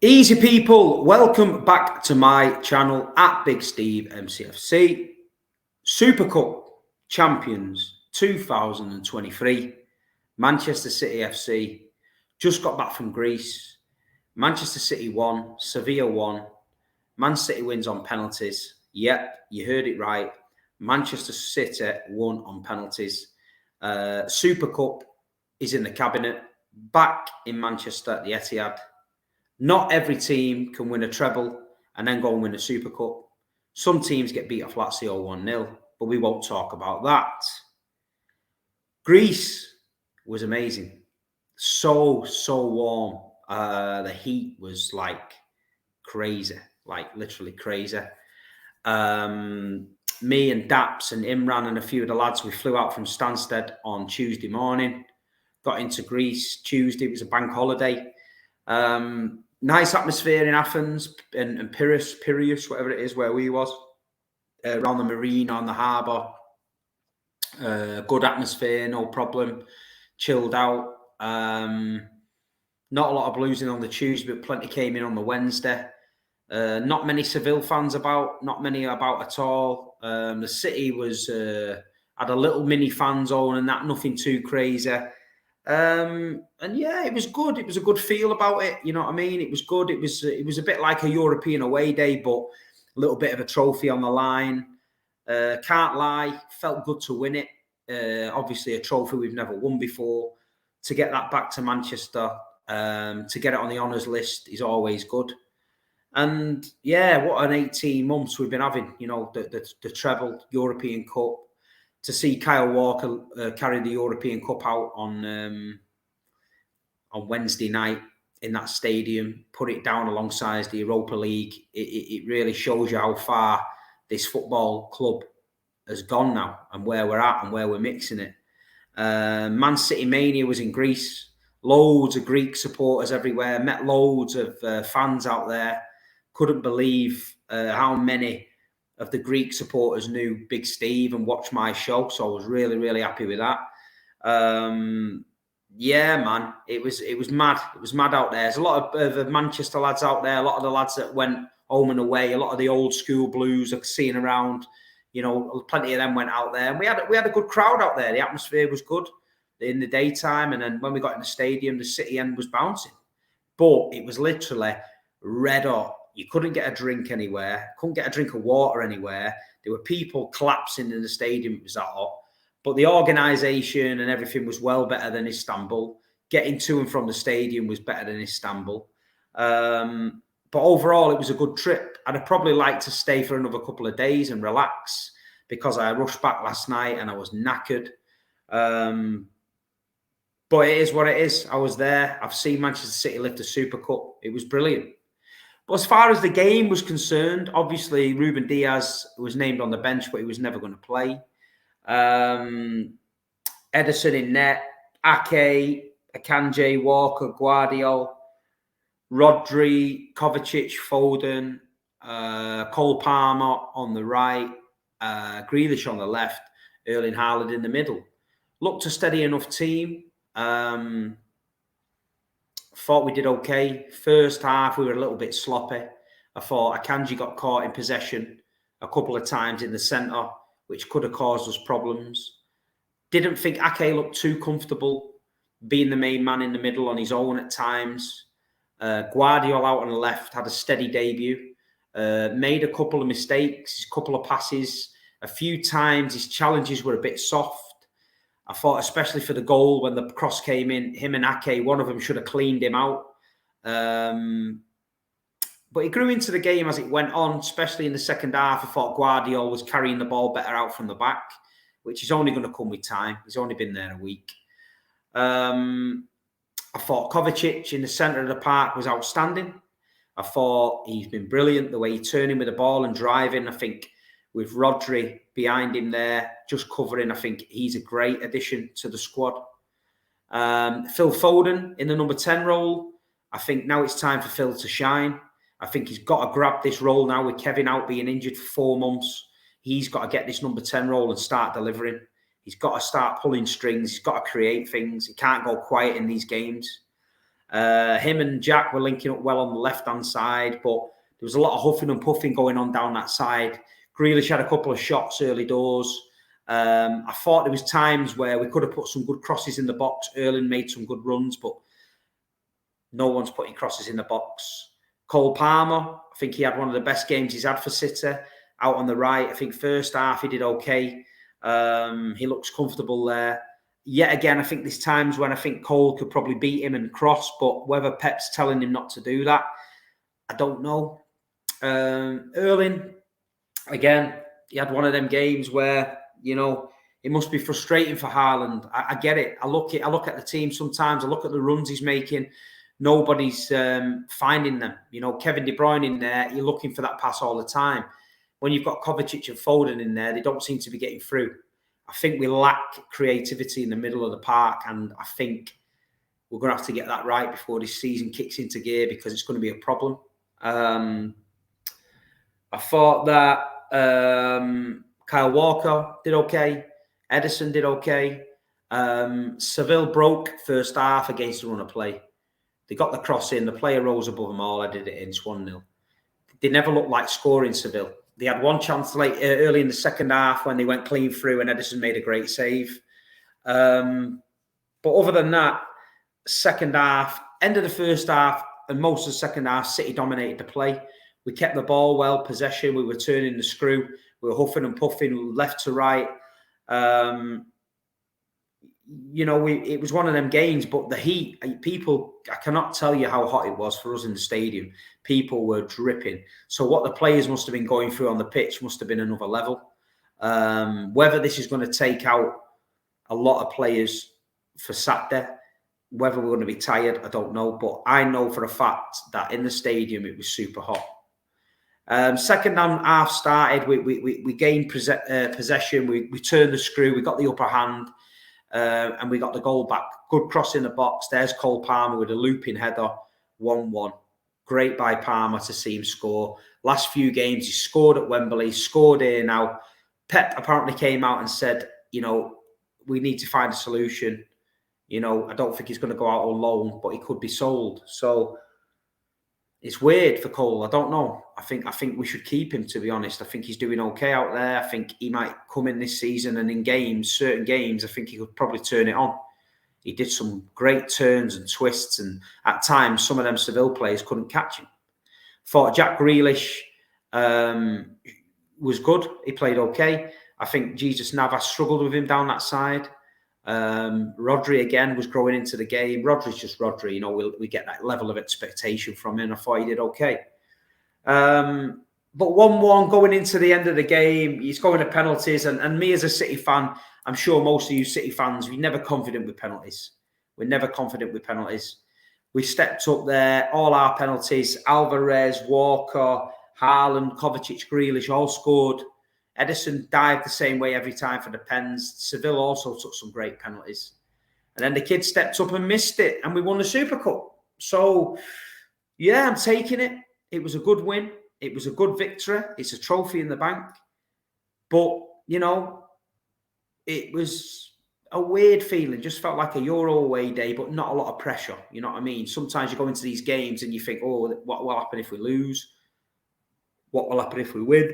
Easy people, welcome back to my channel at Big Steve Mcfc. Super Cup champions 2023. Manchester City FC just got back from Greece. Manchester City won, Sevilla won. Man City wins on penalties. Yep, you heard it right. Manchester City won on penalties. Super Cup is in the cabinet, back in Manchester at the Etihad. Not every team can win a treble and then go and win a Super Cup. Some teams get beat off Lazio 1-0, but we won't talk about that. Greece was amazing. So warm. The heat was like crazy, like literally crazy. Me and Daps and Imran and a few of the lads, we flew out from Stansted on Tuesday morning, got into Greece Tuesday. It was a bank holiday. Nice atmosphere in Athens and Piraeus, whatever it is, where we was, around the marina, on the harbour. Good atmosphere, no problem. Chilled out. Not a lot of bluesing on the Tuesday, but plenty came in on the Wednesday. Not many Seville fans about, not many about at all. The city was had a little mini fan zone and that, nothing too crazy. And yeah, it was good. It was a good feel about it. You know what I mean? It was good. It was a bit like a European away day, but a little bit of a trophy on the line. Can't lie, felt good to win it. Obviously a trophy we've never won before. To get that back to Manchester, to get it on the honours list is always good. And yeah, what an 18 months we've been having, you know, the treble, European Cup. To see Kyle Walker carry the European Cup out on Wednesday night in that stadium, put it down alongside the Europa League, it really shows you how far this football club has gone now and where we're at and where we're mixing it. Man City Mania was in Greece. Loads of Greek supporters everywhere. Met loads of fans out there. Couldn't believe how many of the Greek supporters knew Big Steve and watched my show, so I was really happy with that. Yeah, man, it was mad. It was mad out there. There's a lot of Manchester lads out there. A lot of the lads that went home and away. A lot of the old school blues I've seen around. You know, plenty of them went out there, and we had a good crowd out there. The atmosphere was good in the daytime, and then when we got in the stadium, the city end was bouncing, but it was literally red hot. You couldn't get a drink anywhere. Couldn't get a drink of water anywhere. There were people collapsing in the stadium. It was that hot. But the organisation and everything was well better than Istanbul. Getting to and from the stadium was better than Istanbul. But overall, it was a good trip. I'd probably like to stay for another couple of days and relax because I rushed back last night and I was knackered. But it is what it is. I was there. I've seen Manchester City lift the Super Cup. It was brilliant. But as far as the game was concerned, obviously Ruben Diaz was named on the bench, but he was never going to play. Ederson in net, Ake, Akanji, Walker, Guardiola, Rodri, Kovacic, Foden, Cole Palmer on the right, Grealish on the left, Erling Haaland in the middle. Looked a steady enough team. Thought we did okay. First half, we were a little bit sloppy. I thought Akanji got caught in possession a couple of times in the centre, which could have caused us problems. Didn't think Ake looked too comfortable being the main man in the middle on his own at times. Guardiola out on the left had a steady debut. Made a couple of mistakes, a couple of passes. A few times his challenges were a bit soft. I thought, especially for the goal, when the cross came in, him and Ake, one of them should have cleaned him out. But he grew into the game as it went on, especially in the second half. I thought Guardiola was carrying the ball better out from the back, which is only going to come with time. He's only been there a week. I thought Kovacic in the centre of the park was outstanding. I thought he's been brilliant, the way he turned in with the ball and driving. I think with Rodri behind him there, just covering, I think he's a great addition to the squad. Phil Foden in the number 10 role. I think now it's time for Phil to shine. I think he's got to grab this role now with Kevin out being injured for 4 months. He's got to get this number 10 role and start delivering. He's got to start pulling strings. He's got to create things. He can't go quiet in these games. Him and Jack were linking up well on the left-hand side, but there was a lot of huffing and puffing going on down that side. Grealish had a couple of shots early doors. I thought there was times where we could have put some good crosses in the box. Erling made some good runs, but no one's putting crosses in the box. Cole Palmer, I think he had one of the best games he's had for City. Out on the right, I think first half he did okay. He looks comfortable there. Yet again, I think there's times when I think Cole could probably beat him and cross, but whether Pep's telling him not to do that, I don't know. Erling, again, he had one of them games where, you know, it must be frustrating for Haaland. I get it. I look at the team sometimes. I look at the runs he's making. Nobody's finding them. You know, Kevin De Bruyne in there, you're looking for that pass all the time. When you've got Kovacic and Foden in there, they don't seem to be getting through. I think we lack creativity in the middle of the park, and I think we're going to have to get that right before this season kicks into gear, because it's going to be a problem. I thought that Kyle Walker did okay. Ederson did okay. Seville broke first half against the run of play. They got the cross in. The player rose above them all. I did it in. It's 1-0. They never looked like scoring, Seville. They had one chance early in the second half when they went clean through and Ederson made a great save. But other than that, second half, end of the first half and most of the second half, City dominated the play. We kept the ball well, possession. We were turning the screw. We were huffing and puffing left to right. You know, it was one of them games, but the heat, people, I cannot tell you how hot it was for us in the stadium. People were dripping. So what the players must have been going through on the pitch must have been another level. Whether this is going to take out a lot of players for Saturday, whether we're going to be tired, I don't know. But I know for a fact that in the stadium, it was super hot. Second half started, we gained possession, we turned the screw, we got the upper hand. And we got the goal back. Good cross in the box. There's Cole Palmer with a looping header, 1-1. Great by Palmer to see him score. Last few games, he scored at Wembley, scored here now. Pep apparently came out and said, you know, we need to find a solution. You know, I don't think he's going to go out on loan, but he could be sold. So it's weird for Cole. I don't know. I think we should keep him, to be honest. I think he's doing okay out there. I think he might come in this season and in games, certain games, I think he could probably turn it on. He did some great turns and twists, and at times some of them Seville players couldn't catch him. Thought Jack Grealish was good. He played okay. I think Jesus Navas struggled with him down that side. Rodri again was growing into the game. Rodri's just Rodri, you know, we get that level of expectation from him. I thought he did okay. But 1-1 going into the end of the game, he's going to penalties, and me as a City fan, I'm sure most of you City fans, we're never confident with penalties. We're never confident with penalties. We stepped up there, all our penalties, Alvarez, Walker, Haaland, Kovacic, Grealish all scored. Ederson dived the same way every time for the pens. Seville also took some great penalties. And then the kids stepped up and missed it, and we won the Super Cup. So, yeah, I'm taking it. It was a good win. It was a good victory. It's a trophy in the bank. But, you know, it was a weird feeling. Just felt like a Euro away day, but not a lot of pressure. You know what I mean? Sometimes you go into these games and you think, oh, what will happen if we lose? What will happen if we win?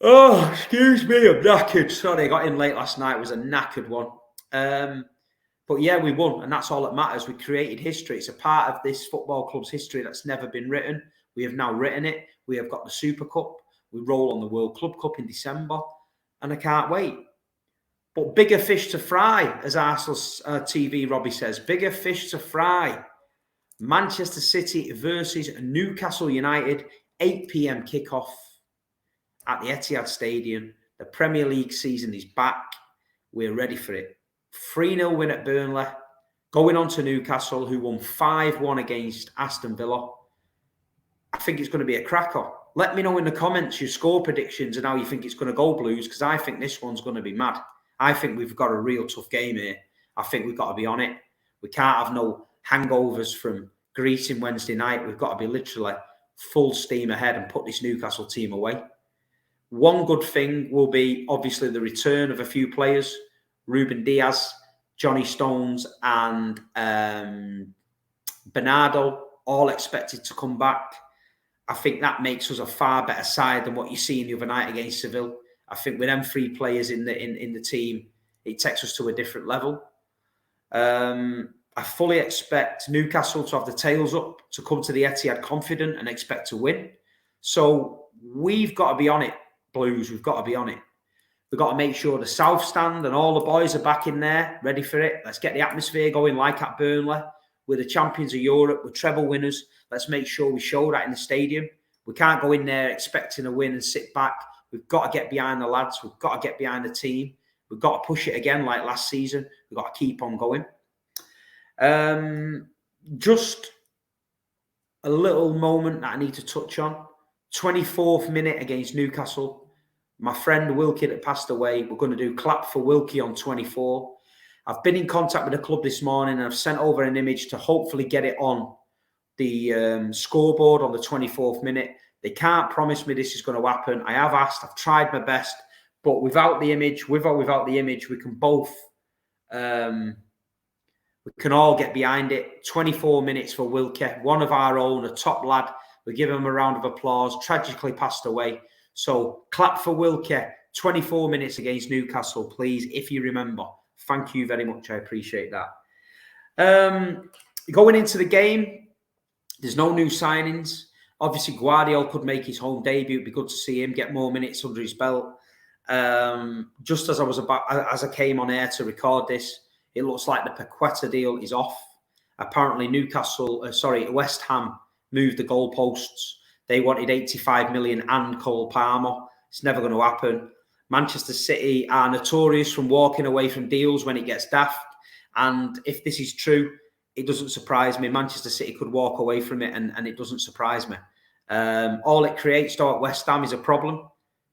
Oh, excuse me, I'm knackered. Sorry, I got in late last night. It was a knackered one. But yeah, we won, and that's all that matters. We created history. It's a part of this football club's history that's never been written. We have now written it. We have got the Super Cup. We roll on the World Club Cup in December, and I can't wait. But bigger fish to fry, as Arsenal's TV Robbie says. Bigger fish to fry. Manchester City versus Newcastle United, 8 p.m. kickoff at the Etihad Stadium. The Premier League season is back. We're ready for it. 3-0 win at Burnley. Going on to Newcastle, who won 5-1 against Aston Villa. I think it's going to be a cracker. Let me know in the comments your score predictions and how you think it's going to go, Blues, because I think this one's going to be mad. I think we've got a real tough game here. I think we've got to be on it. We can't have no hangovers from Greece Wednesday night. We've got to be literally full steam ahead and put this Newcastle team away. One good thing will be obviously the return of a few players. Ruben Diaz, Johnny Stones and Bernardo, all expected to come back. I think that makes us a far better side than what you see in the other night against Seville. I think with them 3 players in the team, it takes us to a different level. I fully expect Newcastle to have the tails up, to come to the Etihad confident and expect to win. So we've got to be on it, Blues. We've got to be on it. We've got to make sure the South Stand and all the boys are back in there, ready for it. Let's get the atmosphere going like at Burnley. We're the champions of Europe. We're treble winners. Let's make sure we show that in the stadium. We can't go in there expecting a win and sit back. We've got to get behind the lads. We've got to get behind the team. We've got to push it again like last season. We've got to keep on going. Just a little moment that I need to touch on. 24th minute against Newcastle. My friend Wilkie that passed away, we're going to do clap for Wilkie on 24. I've been in contact with the club this morning and I've sent over an image to hopefully get it on the scoreboard on the 24th minute. They can't promise me this is going to happen. I have asked, I've tried my best, but without the image, with or without the image, we can both, we can all get behind it. 24 minutes for Wilkie, one of our own, a top lad. We give him a round of applause, tragically passed away. So clap for Wilkie, 24 minutes against Newcastle, please, if you remember. Thank you very much. I appreciate that. Going into the game, there's no new signings. Obviously, Guardiola could make his home debut. It'd be good to see him get more minutes under his belt. Just as I came on air to record this, it looks like the Paqueta deal is off. Apparently, West Ham moved the goalposts. They wanted 85 million and Cole Palmer. It's never going to happen. Manchester City are notorious from walking away from deals when it gets daft. And if this is true, it doesn't surprise me. Manchester City could walk away from it and it doesn't surprise me. All it creates though at West Ham is a problem.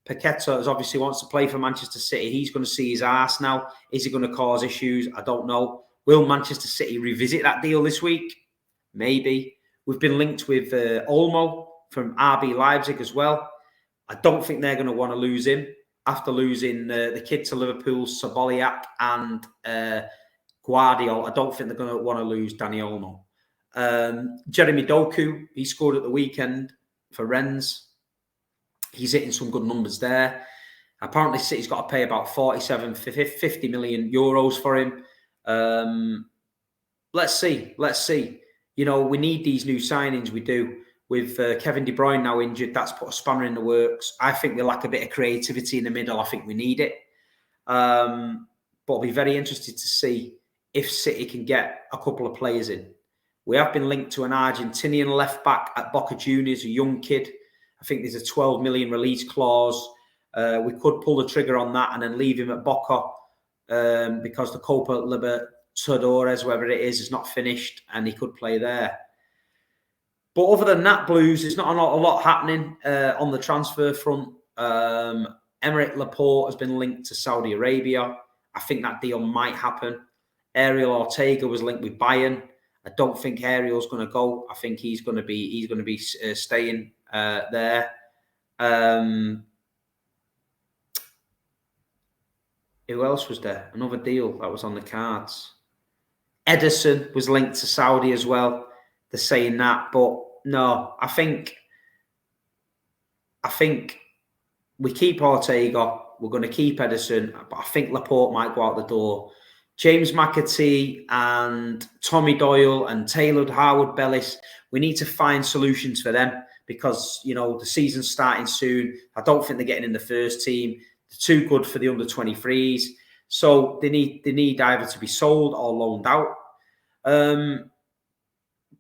Paqueta obviously wants to play for Manchester City. He's going to see his arse now. Is he going to cause issues? I don't know. Will Manchester City revisit that deal this week? Maybe. We've been linked with Olmo from RB Leipzig as well. I don't think they're going to want to lose him after losing the kid to Liverpool, Saboliak and Guardiola. I don't think they're going to want to lose Danny Olmo. Jeremy Doku, he scored at the weekend for Rennes. He's hitting some good numbers there. Apparently, City's got to pay about 50 million euros for him. Let's see. You know, we need these new signings. We do. With Kevin De Bruyne now injured, that's put a spanner in the works. I think we lack a bit of creativity in the middle. I think we need it. But I'll be very interested to see if City can get a couple of players in. We have been linked to an Argentinian left-back at Boca Juniors, a young kid. I think there's a 12 million release clause. We could pull the trigger on that and then leave him at Boca because the Copa Libertadores, whatever it is not finished and he could play there. But other than that, Blues, there's not a lot happening on the transfer front. Emerick Laporte has been linked to Saudi Arabia. I think that deal might happen. Ariel Ortega was linked with Bayern. I don't think Ariel's going to go. I think he's going to be staying there. Who else was there? Another deal that was on the cards. Ederson was linked to Saudi as well. They're saying that, but no, I think we keep Ortega. We're going to keep Ederson, but I think Laporte might go out the door. James McAtee and Tommy Doyle and Taylor Howard-Bellis, we need to find solutions for them because, you know, the season's starting soon. I don't think they're getting in the first team. They're too good for the under-23s. So they need either to be sold or loaned out.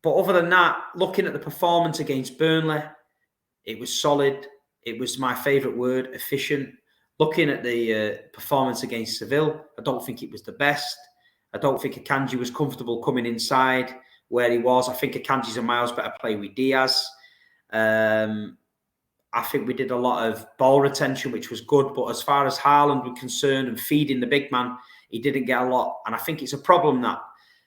But other than that, looking at the performance against Burnley, it was solid. It was my favourite word, efficient. Looking at the performance against Seville, I don't think it was the best. I don't think Akanji was comfortable coming inside where he was. I think Akanji's a miles better play with Diaz. I think we did a lot of ball retention, which was good. But as far as Haaland was concerned and feeding the big man, he didn't get a lot. And I think it's a problem that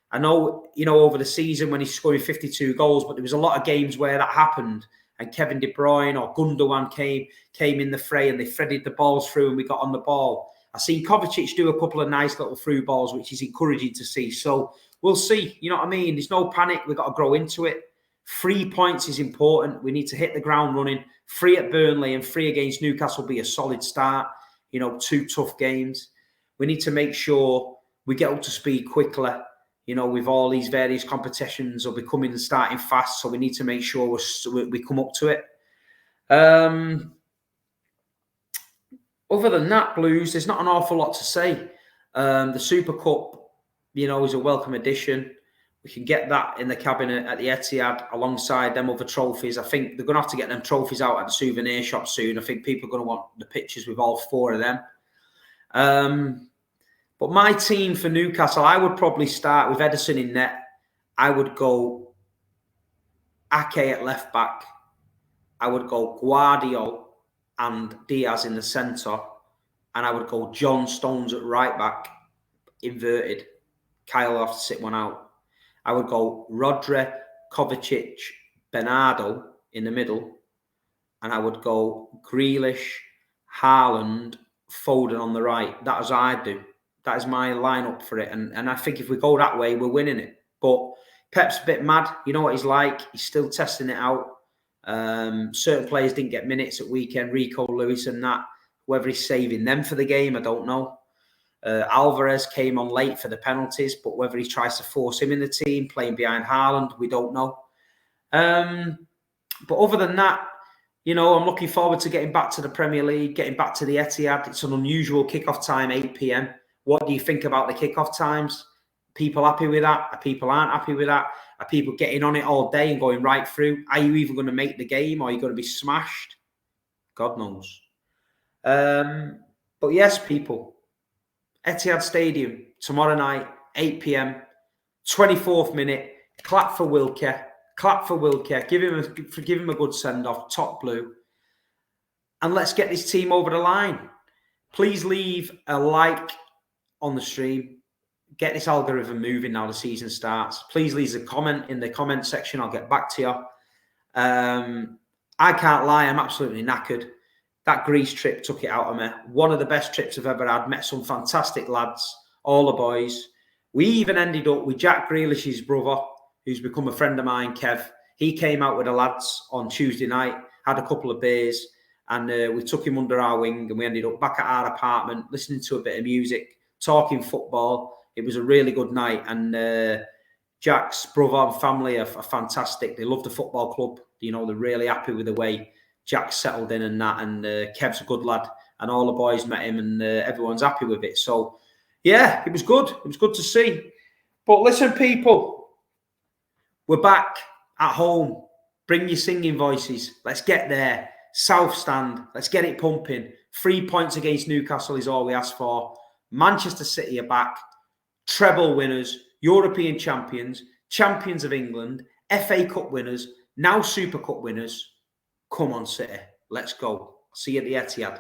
I know, you know, over the season when he's scoring 52 goals, but there was a lot of games where that happened and Kevin De Bruyne or Gundogan came in the fray and they threaded the balls through and we got on the ball. I've seen Kovacic do a couple of nice little through balls, which is encouraging to see. So we'll see. You know what I mean? There's no panic. We've got to grow into it. 3 points is important. We need to hit the ground running. 3 at Burnley and 3 against Newcastle will be a solid start. You know, 2 tough games. We need to make sure we get up to speed quickly. You know, with all these various competitions will be coming and starting fast. So we need to make sure we come up to it. Other than that, Blues, there's not an awful lot to say. The Super Cup, you know, is a welcome addition. We can get that in the cabinet at the Etihad alongside them other trophies. I think they're going to have to get them trophies out at the souvenir shop soon. I think people are going to want the pictures with all 4 of them. But my team for Newcastle, I would probably start with Ederson in net. I would go Ake at left back. I would go Guardiola and Diaz in the centre. And I would go John Stones at right back, inverted. Kyle will have to sit one out. I would go Rodri, Kovacic, Bernardo in the middle. And I would go Grealish, Haaland, Foden on the right. That is what I do. That is my lineup for it. And I think if we go that way, we're winning it. But Pep's a bit mad. You know what he's like. He's still testing it out. Certain players didn't get minutes at weekend. Rico Lewis and that. Whether he's saving them for the game, I don't know. Alvarez came on late for the penalties, but whether he tries to force him in the team, playing behind Haaland, we don't know. But other than that, you know, I'm looking forward to getting back to the Premier League, getting back to the Etihad. It's an unusual kickoff time, 8 p.m. What do you think about the kickoff times? People happy with that? Are people aren't happy with that? Are people getting on it all day and going right through? Are you even going to make the game or are you going to be smashed? God knows. But yes, people. Etihad Stadium, tomorrow night, 8 p.m, 24th minute. Clap for Wilkie. Clap for Wilkie. Give him a good send-off. Top blue. And let's get this team over the line. Please leave a like on the stream. Get this algorithm moving now the season starts. Please leave a comment in the comment section. I'll get back to you. I can't lie. I'm absolutely knackered. That Greece trip took it out of me. One of the best trips I've ever had. Met some fantastic lads, all the boys. We even ended up with Jack Grealish's brother, who's become a friend of mine, Kev. He came out with the lads on Tuesday night, had a couple of beers, and we took him under our wing, and we ended up back at our apartment, listening to a bit of music, talking football. It was a really good night, and Jack's brother and family are fantastic. They love the football club. You know, they're really happy with the way Jack's settled in and that, and Kev's a good lad, and all the boys met him, and everyone's happy with it. So, yeah, it was good. It was good to see. But listen, people, we're back at home. Bring your singing voices. Let's get there. South Stand. Let's get it pumping. 3 points against Newcastle is all we ask for. Manchester City are back. Treble winners, European champions, champions of England, FA Cup winners, now Super Cup winners. Come on, City. Let's go. See you at the Etihad.